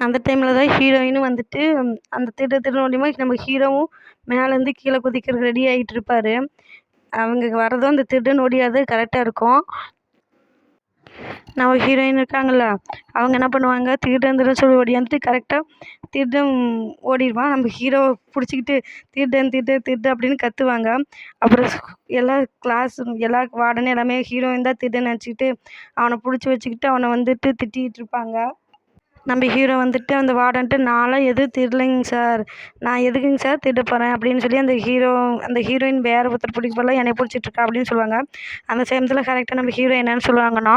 அந்த டைமில் தான் ஹீரோயினும் வந்துட்டு அந்த திருட மூலியமா நம்ம ஹீரோவும் மேலேருந்து கீழே குதிக்கிறதுக்கு ரெடி ஆகிட்டு இருப்பார். அவங்க வரதும் அந்த திருடன் ஓடியாவது கரெக்டாக இருக்கும். நம்ம ஹீரோயின் இருக்காங்கல்ல, அவங்க என்ன பண்ணுவாங்க, திருடன் சொல்லி ஓடியாந்துட்டு கரெக்டாக திருடன் ஓடிடுவான். நம்ம ஹீரோவை பிடிச்சிக்கிட்டு திருடன் திருடன் திருடன் அப்படின்னு கத்துவாங்க. அப்புறம் எல்லா கிளாஸ் எல்லா வார்டனும் எல்லாமே ஹீரோயின் தான் திருடன் நினச்சிக்கிட்டு அவனை பிடிச்சி வச்சுக்கிட்டு அவனை வந்துட்டு திட்டிகிட்டு இருப்பாங்க. நம்ம ஹீரோ வந்துட்டு அந்த வார்டன்ட்டு நான்லாம் எதுவும் திருடலைங்க சார், நான் எதுக்குங்க சார் திருட போகிறேன் அப்படின்னு சொல்லி அந்த ஹீரோயின் வேறு ஒருத்தர் பிடிக்க போல என்னை பிடிச்சிட்ருக்கா அப்படின்னு சொல்லுவாங்க. அந்த சமயத்தில் கரெக்டாக நம்ம ஹீரோ என்னன்னு சொல்லுவாங்கன்னா,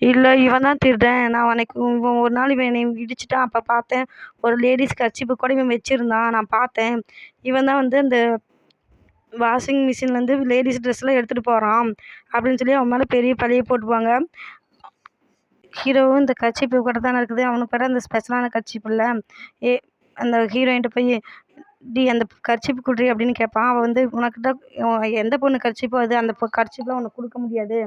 இல்லை இவன் தான் திருடன், நான் இவன் ஒரு நாள் இவன் என்னை இடிச்சிட்டான், அப்போ பார்த்தேன் ஒரு லேடிஸ் கர்ச்சீப்பு கூட இவன் வச்சுருந்தான், நான் பார்த்தேன், இவன் தான் வந்து அந்த வாஷிங் மிஷின்லேருந்து லேடிஸ் ட்ரெஸ்லாம் எடுத்துகிட்டு போகிறான் அப்படின்னு சொல்லி அவன் மேலே பெரிய பழியை போட்டுப்பாங்க. ஹீரோவும் இந்த கர்ச்சீப்பு கூட தானே இருக்குது, அவனுக்கு வேறு அந்த ஸ்பெஷலான கர்ச்சீப் இல்லை. அந்த ஹீரோயின்கிட்ட போய் அந்த கர்ச்சீப்பு குடுறி அப்படின்னு கேட்பான். அவள் வந்து உனக்கிட்ட எந்த பொண்ணு கர்ச்சீப்போ அது, அந்த கர்ச்சீப்லாம் உனக்கு கொடுக்க முடியாது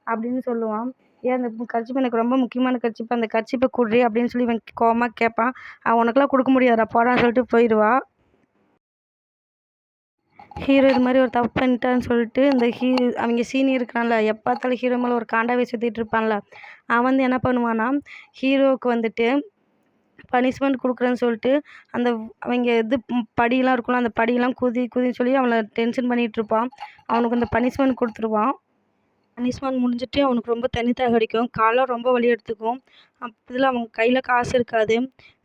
அப்படின்னு சொல்லுவான். அந்த கர்ச்சீப் எனக்கு ரொம்ப முக்கியமான கர்ச்சீப், அந்த கர்ச்சீப்பை குடுறி அப்படின்னு சொல்லி இவன் கோவமாக கேட்பான். அவன் உனக்குலாம் கொடுக்க முடியாதுடா போடான்னு சொல்லிட்டு போயிடுவா. ஹீரோ இது மாதிரி ஒரு தப்பு பண்ணிட்டான்னு சொல்லிட்டு இந்த அவங்க சீனியர் இருக்கிறான்ல, எப்போ பார்த்தாலும் ஹீரோ மேலே ஒரு காண்டாவே சுற்றிட்டு இருப்பான்ல, அவன் வந்து என்ன பண்ணுவான்னா, ஹீரோவுக்கு வந்துட்டு பனிஷ்மெண்ட் கொடுக்குறேன்னு சொல்லிட்டு அந்த அவங்க படியெல்லாம் இருக்கும்ல, அந்த படியெல்லாம் குதின்னு சொல்லி அவனை டென்ஷன் பண்ணிகிட்டு இருப்பான். அவனுக்கு அந்த பனிஷ்மெண்ட் கொடுத்துருவான். பனிஷ்மெண்ட் முடிஞ்சிட்டு அவனுக்கு ரொம்ப தண்ணி தாகடிக்கும், காலம் ரொம்ப வலி எடுத்துக்கும். இதில் அவன் கையில் காசு இருக்காது.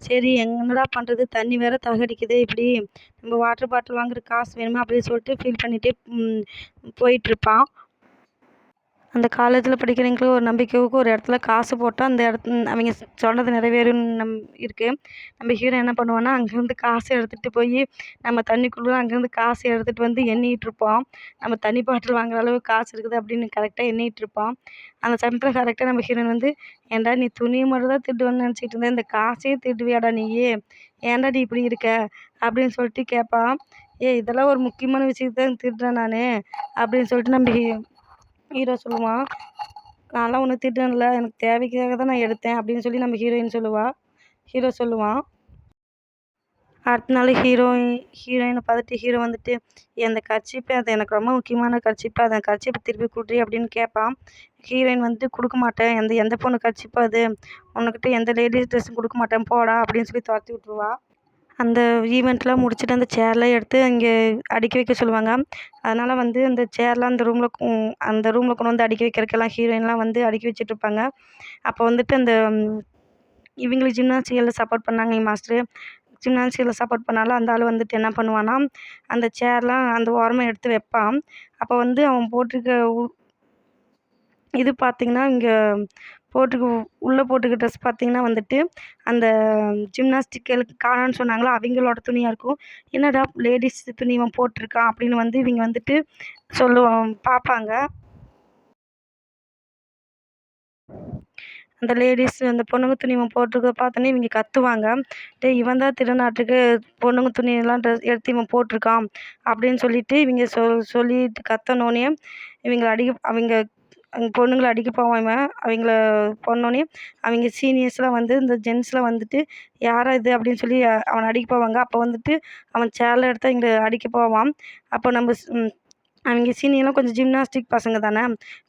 சரி என்னடா பண்ணுறது, தண்ணி வேறு தாகடிக்குது, இப்படி நம்ம வாட்டர் பாட்டில் வாங்குற காசு வேணுமா அப்படின்னு சொல்லிட்டு ஃபீல் பண்ணிகிட்டே போயிட்டுருப்பான். அந்த காலேஜில் படிக்கிறவங்களுக்கு ஒரு நம்பிக்கைக்கு ஒரு இடத்துல காசு போட்டால் அந்த அவங்க சொன்னது நிறைவேறும்னு இருக்குது. நம்ம ஹீரோ என்ன பண்ணுவான்னா, அங்கேருந்து காசு எடுத்துகிட்டு போய் நம்ம தண்ணிக்குள்ளே அங்கேருந்து காசு எடுத்துகிட்டு வந்து எண்ணிகிட்டு இருப்போம். நம்ம தண்ணி பாட்டில் வாங்குற அளவுக்கு காசு இருக்குது அப்படின்னு கரெக்டாக எண்ணிகிட்டு இருப்பான். அந்த சமயத்தில் கரெக்டாக நம்ம ஹீரோயின் வந்து, ஏன்டா நீ துணியை மட்டும் தான் திருடுவேன்னு நினச்சிட்டு இருந்தேன், இந்த காசையும் திருடுவியாடா நீயே, ஏன்டா நீ இப்படி இருக்க அப்படின்னு சொல்லிட்டு கேட்பான். இதெல்லாம் ஒரு முக்கியமான விஷயத்த திருடுறேன் நான் அப்படின்னு சொல்லிட்டு நம்ம ஹீரோ சொல்லுவான். நான்லாம் ஒன்றும் திருடனில்ல, எனக்கு தேவைக்காக தான் நான் எடுத்தேன் அப்படின்னு சொல்லி நம்ம ஹீரோ சொல்லுவான். அடுத்த நாள் ஹீரோயினை பார்த்துட்டு ஹீரோ வந்துட்டு, அந்த கர்ச்சீப்பு அது எனக்கு ரொம்ப முக்கியமான கர்ச்சீப்பு, அந்த கர்ச்சீப்பை திருப்பி கொடுறி அப்படின்னு கேட்பான். ஹீரோயின் வந்துட்டு கொடுக்க மாட்டேன், எந்த பொண்ணு கர்ச்சீப்பு அது, உன்கிட்ட எந்த லேடிஸ் ட்ரெஸ்ஸும் கொடுக்க மாட்டேன் போடா அப்படின்னு சொல்லி துரத்தி விட்ருவா. அந்த ஈவெண்ட்லாம் முடிச்சுட்டு அந்த சேர்லாம் எடுத்து அங்கே அடுக்கி வைக்க சொல்லுவாங்க. அதனால் வந்து அந்த சேர்லாம் அந்த ரூமில் கொண்டு வந்து அடுக்கி வைக்கிறதுக்கெல்லாம் ஹீரோயின்லாம் வந்து அடுக்கி வச்சுட்ருப்பாங்க. அப்போ வந்துட்டு அந்த இவங்களுக்கு ஜிம்னாஸ்டிக்கில் சப்போர்ட் பண்ணாங்க எங்கள் மாஸ்டரு. ஜிம்னாஸ்டிக்கில் சப்போர்ட் பண்ணாலும் அந்த ஆள் வந்துட்டு என்ன பண்ணுவான்னா, அந்த சேர்லாம் அந்த ஓரமாக எடுத்து வைப்பான். அப்போ வந்து அவன் போட்டிருக்க இது பார்த்திங்கன்னா, இங்கே உள்ளே போட்டுக்க ட்ரெஸ் பார்த்திங்கன்னா வந்துட்டு அந்த ஜிம்னாஸ்டிக்களுக்கு காணோன்னு சொன்னாங்களா, அவங்களோட துணியாக இருக்கும். என்னடா லேடிஸ் துணி இவன் போட்டிருக்கான் அப்படின்னு வந்து இவங்க வந்துட்டு பார்ப்பாங்க. அந்த லேடிஸ் அந்த பொண்ணுங்க துணி இவன் போட்டிருக்க பார்த்தோன்னே இவங்க கத்துவாங்க. டேய் இவன் தான் திருநாட்டுக்கு பொண்ணுங்க துணியெல்லாம் எடுத்து இவன் போட்டிருக்கான் அப்படின்னு சொல்லிட்டு இவங்க சொல்லிட்டு கத்தனோடனே அவங்க பொண்ணுங்களை அடிக்க போவான் இவன். அவங்கள கொன்னோடனே அவங்க சீனியர்ஸ்லாம் வந்து இந்த ஜென்ஸ்லாம் வந்துட்டு யாரா இது அப்படின்னு சொல்லி அவனை அடிக்க போவாங்க. அப்போ வந்துட்டு அவன் சேரில் எடுத்து அவங்கள அடிக்க போவான். அப்போ நம்ம அவங்க சீனியர்லாம் கொஞ்சம் ஜிம்னாஸ்டிக் பசங்க தானே,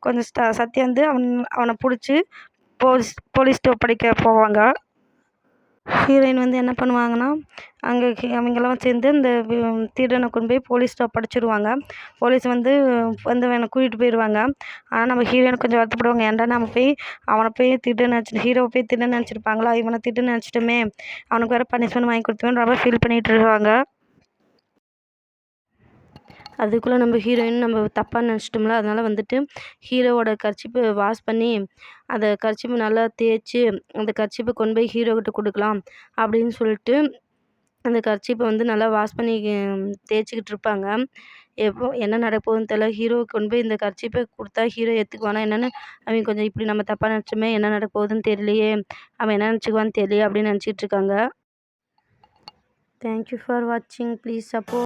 கொஞ்சம் சத்தியாந்து அவனை பிடிச்சி போலீஸ்கிட்ட ஒப்படைக்க போவாங்க. ஹீரோயின் வந்து என்ன பண்ணுவாங்கன்னா, அங்கே அவங்கெல்லாம் சேர்ந்து இந்த திருடனை கொண்டு போய் போலீஸ்கிட்ட ஒப்படைச்சிருவாங்க. போலீஸ் வந்து அவனை கூட்டிகிட்டு போயிடுவாங்க. ஆனால் நம்ம ஹீரோயின் கொஞ்சம் வருத்தப்படுவாங்க, ஏன்டா நம்ம அவனை போய் திருடன் ஹீரோவை போய் திருடன் நினச்சிருப்பாங்களா, இவனை திருடன் நினச்சிட்டோமே, அவனுக்கு வேறு பனிஷ்மெண்ட் வாங்கி கொடுத்தோன்னு ரொம்ப ஃபீல் பண்ணிகிட்டு இருக்காங்க. அதுக்குள்ளே நம்ம ஹீரோயின் நம்ம தப்பாக நினச்சிட்டோம்ல, அதனால் வந்துட்டு ஹீரோவோட கர்ச்சீப்பை வாஷ் பண்ணி அந்த கர்ச்சீப்பை நல்லா தேய்ச்சி அந்த கர்ச்சீப்பை கொண்டு போய் ஹீரோக்கிட்ட கொடுக்கலாம் அப்படின்னு சொல்லிட்டு அந்த கர்ச்சீப்பை வந்து நல்லா வாஷ் பண்ணி தேய்ச்சிக்கிட்டு இருப்பாங்க. என்ன நடக்க போகுதுன்னு தெரியல. ஹீரோவுக்கு கொண்டு போய் இந்த கர்ச்சீப்பை கொடுத்தா ஹீரோ ஏற்றுக்குவானா என்னென்னு அவங்க கொஞ்சம் இப்படி நம்ம தப்பாக நினச்சோமே, என்ன நடக்க போகுதுன்னு தெரியலையே, அவன் என்ன நினச்சிக்குவான்னு தெரியலையே அப்படின்னு நினச்சிட்டு இருக்காங்க. தேங்க்யூ ஃபார் வாட்சிங். Please support.